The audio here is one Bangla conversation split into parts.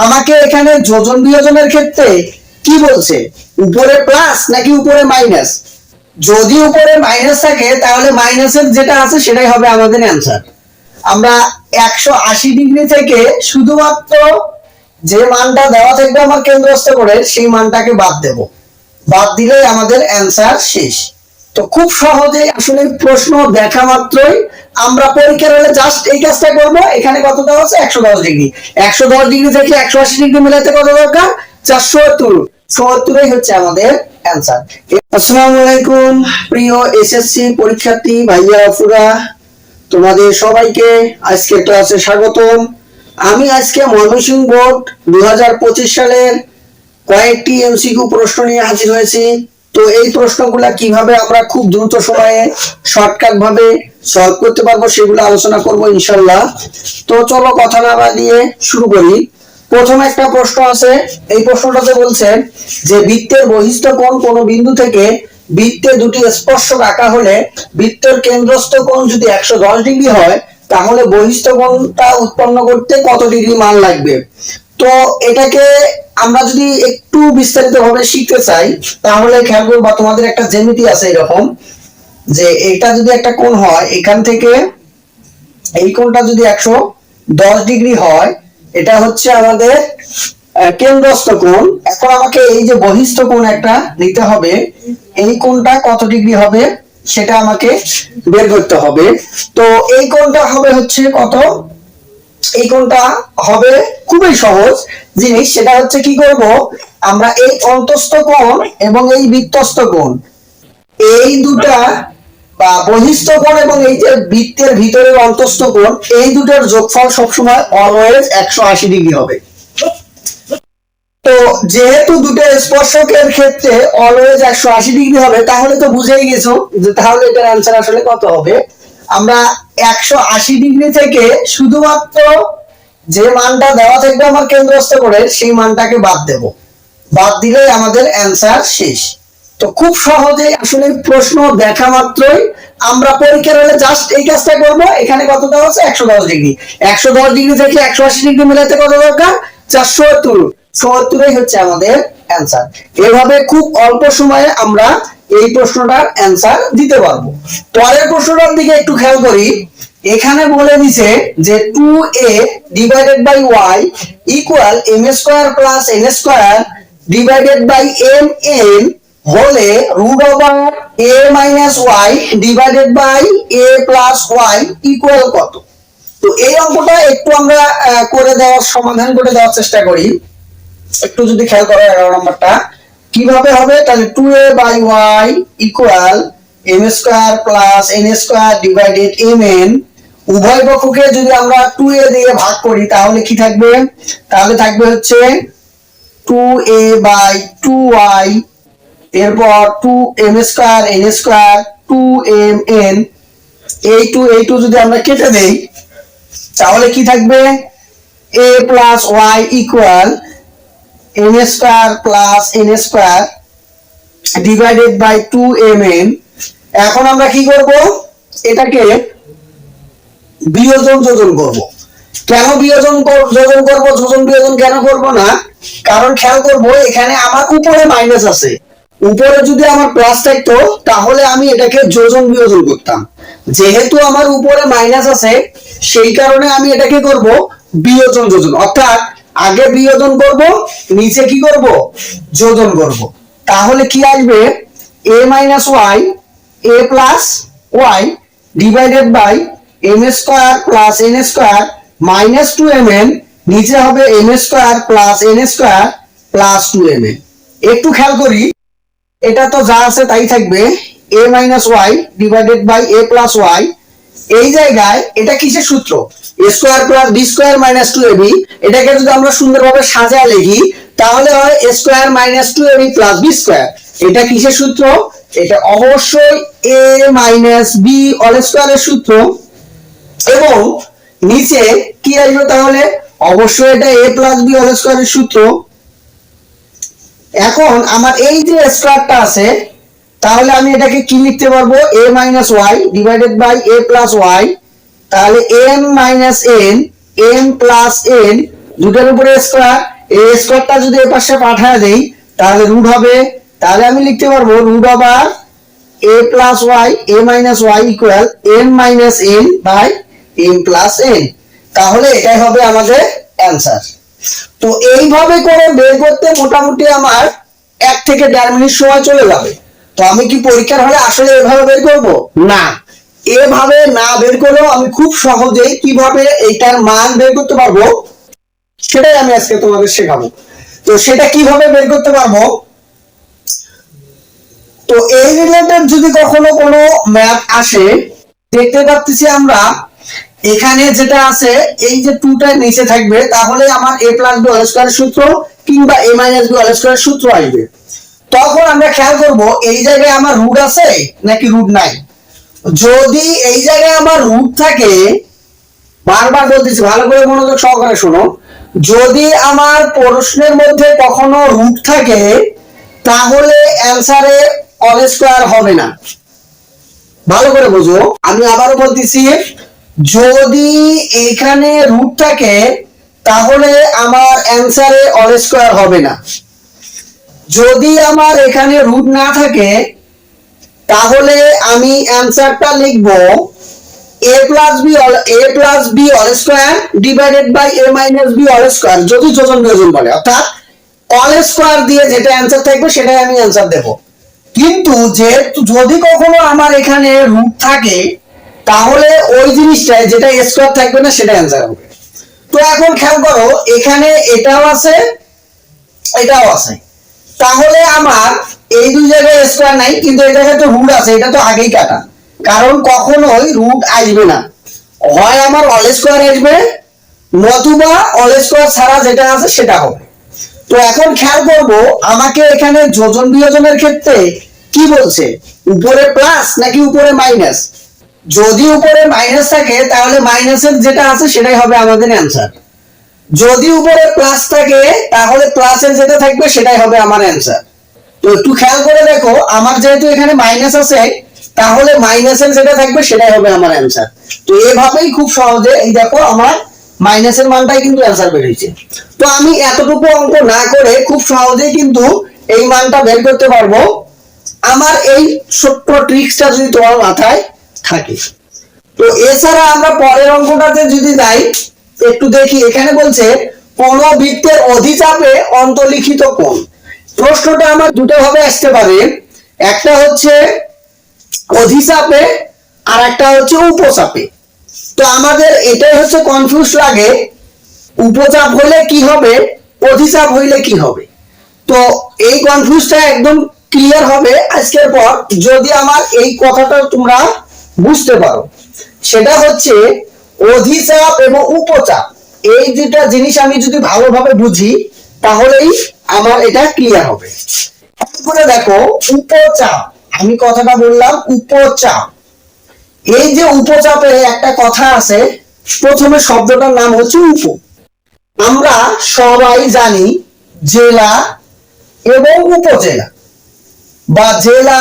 আমাকে এখানে যোজন বিয়োজনের ক্ষেত্রে কি বলছে, উপরে প্লাস নাকি উপরে মাইনাস? যদি উপরে মাইনাস থাকে তাহলে মাইনাসের যেটা আছে সেটাই হবে আমাদের অ্যান্সার। আমরা 180 ডিগ্রি থেকে শুধুমাত্র যে মানটা দেওয়া থাকবে আমার কেন্দ্রস্থ করে সেই মানটাকে বাদ দেব, বাদ দিলেই আমাদের অ্যান্সার শেষ। তো খুব সহজেই আসলে প্রশ্ন দেখা মাত্রই আমরা পরীক্ষার হলে জাস্ট এই কাজটা করবো। এখানে কত দেওয়া আছে? 110 ডিগ্রি। 110 ডিগ্রি থেকে 180 ডিগ্রি মিলাতে কত দরকার? 470। 74 হচ্ছে আমাদের অ্যান্সার। আসসালামু আলাইকুম প্রিয় এসএসসি পরীক্ষার্থী ভাইয়া আপুরা, তোমাদের সবাইকে আজকের ক্লাসে স্বাগতম। আমি আজকে ময়মনসিংহ বোর্ড 2025 সালের কয়েকটি এমসিকিউ প্রশ্ন নিয়ে হাজির হয়েছি। তো এই প্রশ্নগুলা কিভাবে আমরা খুব দ্রুত সময়ে শর্টকাট ভাবে সলভ করতে পারবো সেগুলো আলোচনা করব ইনশাআল্লাহ। তো চলো কথা না বাড়িয়ে শুরু করি। প্রথম একটা প্রশ্ন আছে, এই প্রশ্নটাতে বলছে যে বৃত্তের বহিস্থ কোণ কোন বিন্দু থেকে বৃত্তে দুটি স্পর্শক আঁকা হলে বৃত্তের কেন্দ্রস্থ কোণ যদি 110 ডিগ্রি হয় তাহলে বহিস্থ কোণটা উৎপন্ন করতে কত ডিগ্রি মান লাগবে? তো এটাকে আমরা যদি একটু বিস্তারিত ভাবে শিখতে চাই তাহলে খেয়াল করবা, তোমাদের একটা জ্যামিতি আছে এরকম, যে এটা যদি একটা কোণ হয়, এখান থেকে এই কোণটা যদি 110 ডিগ্রি হয়, এটা হচ্ছে আমাদের কেন্দ্রস্থ কোণ। এখন আমাকে এই যে বহিস্থ কোণ একটা নিতে হবে, এই কোণটা কত ডিগ্রি হবে সেটা আমাকে বের করতে হবে। তো এই কোণটা হবে হচ্ছে কত? এই কোণটা হবে খুবই সহজ জিনিস, সেটা হচ্ছে কি করব, আমরা এই অন্তস্থ কোণ এবং এই বৃত্তস্থ কোণ, এই দুটা বা বহিস্থ কোণ এবং এই যে বৃত্তের ভিতরের অন্তস্থ কোণ, এই দুটার যোগফল সবসময় অলওয়েজ 180 ডিগ্রি হবে। তো যেহেতু দুটো স্পর্শকের ক্ষেত্রে অলওয়েজ 180 ডিগ্রি হবে, তাহলে তো বুঝেই গেছো যে তাহলে এটার অ্যান্সার আসলে কত হবে। আমরা 180 ডিগ্রি থেকে শুধুমাত্র যে মানটা দেওয়া থাকবে আমার কেন্দ্রস্থ করে সেই মানটাকে বাদ দেব, বাদ দিলেই আমাদের অ্যান্সার শেষ। তো খুব সহজেই আসলে প্রশ্ন দেখা মাত্রই আমরা পরীক্ষার হলে জাস্ট এই কাজটা করব। এখানে কত দেওয়া আছে? 110 ডিগ্রি। 110 ডিগ্রি থেকে 180 ডিগ্রি মিলাতে কত দরকার? 470। 74 হচ্ছে আমাদের অ্যান্সার। এভাবে খুব অল্প সময়ে আমরা এই প্রশ্নটার অ্যান্সার দিতে পারবো। পরের প্রশ্নটার দিকে একটু খেয়াল করি। এখানে বলে দিছে যে 2a divided by y equal m² plus n² divided by mn হলে root over a minus y divided by a plus y equal কত? তো এই অঙ্কটা একটু আমরা করে দেওয়ার, সমাধান করে দেওয়ার চেষ্টা করি। একটু যদি খেয়াল করো 11 নম্বরটা কিভাবে হবে, তাহলে 2a by y equal m² plus n² divided mn, উভয় পক্ষকে যদি আমরা 2a দিয়ে ভাগ করি তাহলে কি থাকবে? তাহলে থাকবে হচ্ছে 2a বাই 2y, এরপর 2m² n² 2mn, এই টু যদি আমরা কেটে দেই তাহলে কি থাকবে? a plus y equal m² plus n² divided by 2mn। এখন আমরা কি করব? এটাকে বিয়োজন যোজন করব। কেন বিয়োজন যোজন করব? যোজন বিয়োজন কেন করব না? কারণ খেয়াল করব এখানে আমার উপরে মাইনাস আছে, উপরে যদি আমার প্লাস থাকতো তাহলে আমি এটাকে যোজন বিয়োজন করতাম। যেহেতু আমার উপরে মাইনাস আছে সেই কারণে আমি এটাকে করব বিয়োজন যোজন, অর্থাৎ আগে বিয়োজন করব, নিচে কি করব? যোজন করব। তাহলে কি আসবে? a minus y a plus y divided by m² plus n² minus 2mn, নিচে হবে m² plus n² plus 2mn। একটু খেয়াল করি, এটা তো যা আছে তাই থাকবে, a minus y divided by a plus y। এই জায়গায় এটা কিসের সূত্র? a square plus b square minus 2ab। এটাকে যদি আমরা সুন্দরভাবে সাজায় লিখি তাহলে হয় a square minus 2ab plus b square. এটা কিসের সূত্র? এটা অবশ্যই a মাইনাস b অল স্কয়ারের সূত্র। এবং নিচে কি আসবে? তাহলে অবশ্যই এটা a প্লাস b অল স্কয়ারের সূত্র। এখন আমার এই যে স্কয়ারটা আছে, তাহলে আমি এটাকে কি লিখতে পারবো? a minus y divided by a plus y। তাহলে m minus n m plus n দুটার উপরে স্কোয়ার, এই স্কোয়ারটা যদি এই পাশে পাঠায় দেই তাহলে রুট হবে, তাহলে আমি লিখতে পারবো root over a plus Y a minus Y equal m minus n by m plus n। তাহলে এটাই হবে আমাদের অ্যান্সার। তো এইভাবে করে বের করতে মোটামুটি আমার 1 থেকে 1.5 মিনিট সময় চলে যাবে। তো আমি কি পরীক্ষার হলে আসলে এভাবে বের করব? না, এভাবে না বের করেও আমি খুব সহজেই কিভাবে এইটার মান বের করতে পারবো সেটাই আমি আজকে তোমাদের শেখাবো। তো সেটা কিভাবে বের করতে পারবো, তো এই রিলেটেড যদি কখনো কোনো ম্যাথ আসে, দেখতে পাচ্ছি আমরা এখানে যেটা আছে এই যে 2টা নিচে থাকবে, তাহলে আমার a প্লাস b হোল স্কয়ারের সূত্র কিংবা a মাইনাস b হোল স্কয়ারের সূত্র আসবে। তখন আমরা খেয়াল করব এই জায়গায় আমার রুট আছে নাকি রুট নাই। যদি এই জায়গায় আমার রুট থাকে, বারবার বলতেছি ভালো করে মনোযোগ সহকারে শোনো, যদি আমার প্রশ্নের মধ্যে কখনো রুট থাকে তাহলে অ্যানসারে অল স্কয়ার হবে না। ভালো করে বুঝো, আমি আবারও বলতেছি, যদি এখানে রুট থাকে তাহলে আমার অ্যানসারে অল স্কয়ার হবে না। যদি আমার এখানে রুট না থাকে তাহলে আমি অ্যানসারটা লিখব a plus b all square divided by a minus b all square, যদি যোজন বিয়োজন বলে, অর্থাৎ অল স্কয়ার দিয়ে যেটা অ্যানসার থাকবে সেটাই আমি অ্যানসার দেব। কিন্তু যদি কখনো আমার এখানে রুট থাকে তাহলে ওই জিনিসটাই যেটা স্কয়ার থাকবে না সেটা অ্যানসার হবে। তো এখন খেয়াল করো এখানে এটাও আছে এটাও আছে, তাহলে আমার এই দুই জায়গায় স্কয়ার নাই, কিন্তু এই জায়গায় তো রুট আছে, এটা তো আগেই কাটা, কারণ কখনোই রুট আসবে না, হয় আমার অল স্কয়ার আসবে নতুবা অল স্কয়ার ছাড়া যেটা আছে সেটা হবে। তো এখন খেয়াল করব আমাকে এখানে যোজন বিয়োজনের ক্ষেত্রে কি বলছে, উপরে প্লাস নাকি উপরে মাইনাস। যদি উপরে মাইনাস থাকে তাহলে মাইনাসের যেটা আছে সেটাই হবে আমাদের অ্যান্সার, যদি উপরে প্লাস থাকে তাহলে প্লাসের যেটা থাকবে সেটাই হবে আমার অ্যান্সার। তো একটু খেয়াল করে দেখো, আমার যেহেতু এখানে মাইনাস আছে তাহলে মাইনাসের যেটা থাকবে সেটাই হবে আমার অ্যান্সার। তো এভাবেই খুব সহজে এই দেখো আমার মাইনাসের মানটাই কিন্তু অ্যান্সার বেরিয়েছে। তো আমি এতটুকু অঙ্ক না করে খুব সহজেই কিন্তু এই মানটা বের করতে পারবো, আমার এই ছোট্ট ট্রিক্সটা যদি তোমার মাথায় থাকে। তো এছাড়া আমরা পরের অঙ্কটাতে যদি যাই একটু দেখি, এখানে বলছে কোন বৃত্তের অধিচাপে অন্তর্লিখিত কোণ। প্রশ্নটা আমার দুটো ভাবে আসতে পারে, একটা হচ্ছে অধিচাপে আর একটা হচ্ছে উপচাপে। তো আমাদের এটাই হচ্ছে কনফিউজ লাগে, উপচাপ হইলে কি হবে, অধিচাপ হইলে কি হবে। তো এই কনফিউজটা একদম ক্লিয়ার হবে আজকের পর যদি আমার এই কথাটা তোমরা বুঝতে পারো। সেটা হচ্ছে অধিচাপ এবং উপচাপ, এই দুটা জিনিস আমি যদি ভালোভাবে বুঝি তাহলেই আমার এটা ক্লিয়ার হবে। করে দেখো উপচাপ, আমি কথাটা বললাম উপচাপ, এই যে উপচাপে একটা কথা আছে, প্রথমে শব্দটার নাম হচ্ছে উপ। আমরা সবাই জানি জেলা এবং উপজেলা বা জেলা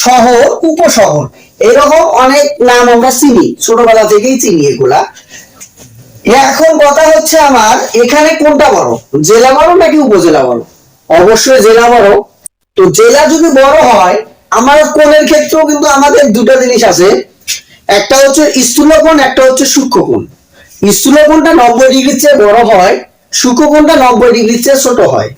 শহর উপশহর এরকম অনেক নাম আমরা চিনি, ছোটবেলা থেকেই চিনি এগুলা। এখন কথা হচ্ছে আমার এখানে কোনটা বড়, জেলা বড় নাকি উপজেলা বড়? অবশ্যই জেলা বড়। তো জেলা যদি বড় হয়, আমার কোণের ক্ষেত্রেও কিন্তু আমাদের দুটো জিনিস আছে, একটা হচ্ছে স্থূলকোণ একটা হচ্ছে সূক্ষ্মকোণ। স্থূলকোণটা 90 ডিগ্রির চেয়ে বড় হয়, সূক্ষ্মকোণটা 90 ডিগ্রির চেয়ে ছোট হয়।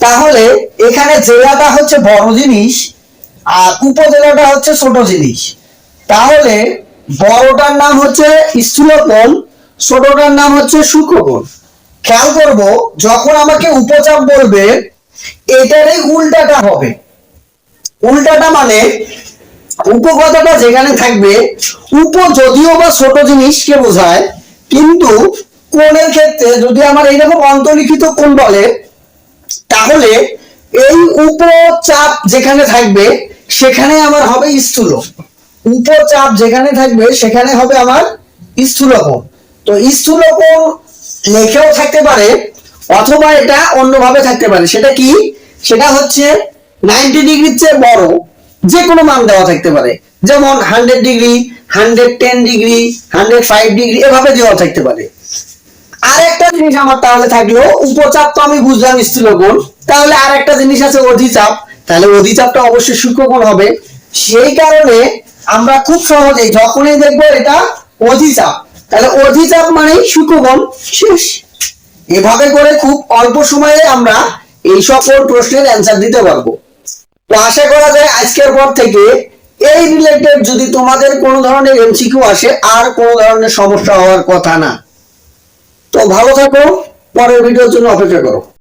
তাহলে এখানে জেলাটা হচ্ছে বড় জিনিস আর উপজেলাটা হচ্ছে ছোট জিনিস। তাহলে বড়টার নাম হচ্ছে স্থূলকোণ, ছোটটার নাম হচ্ছে সূক্ষ্মকোণ। খেয়াল করব যখন আমাকে উপচাপ বলবে এটারই উল্টাটা হবে। উল্টাটা মানে উপকথাটা যেখানে থাকবে, উপ যদিও বা ছোট জিনিসকে বোঝায়, কিন্তু কোণের ক্ষেত্রে যদি আমার এইরকম অন্তর্লিখিত কোণ বলে তাহলে এই উপচাপ যেখানে থাকবে সেখানে আমার হবে স্থূল, উপচাপ যেখানে থাকবে সেখানে হবে আমার স্থূলকোণ। তো স্থূলকোণ লেখেও থাকতে পারে অথবা এটা অন্যভাবে থাকতে পারে। সেটা কি, সেটা হচ্ছে 90 ডিগ্রির চেয়ে বড় যে কোনো মান দেওয়া থাকতে পারে, যেমন 100 ডিগ্রি, 110 ডিগ্রি, 105 ডিগ্রি এভাবে দেওয়া থাকতে পারে। আরেকটা জিনিস আমার তাহলে থাকলো, উপচাপ তো আমি বুঝলাম স্থূলকোণ, তাহলে আরেকটা জিনিস আছে অধিচাপ, তাহলে অধিচাপটা অবশ্যই সূক্ষ্মকোণ হবে। সেই কারণে আমরা খুব সহজেই যখনই দেখবো এটা অধিচাপ, তাহলে অধিচাপ মানেই সূক্ষ্মকোণ, শেষ। এভাবে করে খুব অল্প সময়ে আমরা এই সকল প্রশ্নের অ্যান্সার দিতে পারবো। তো আশা করা যায় আজকের পর থেকে এই রিলেটেড যদি তোমাদের কোনো ধরনের এমসিকিউ আসে আর কোনো ধরনের সমস্যা হওয়ার কথা না। তো ভালো থাকো, পরের ভিডিওর জন্য অপেক্ষা করো।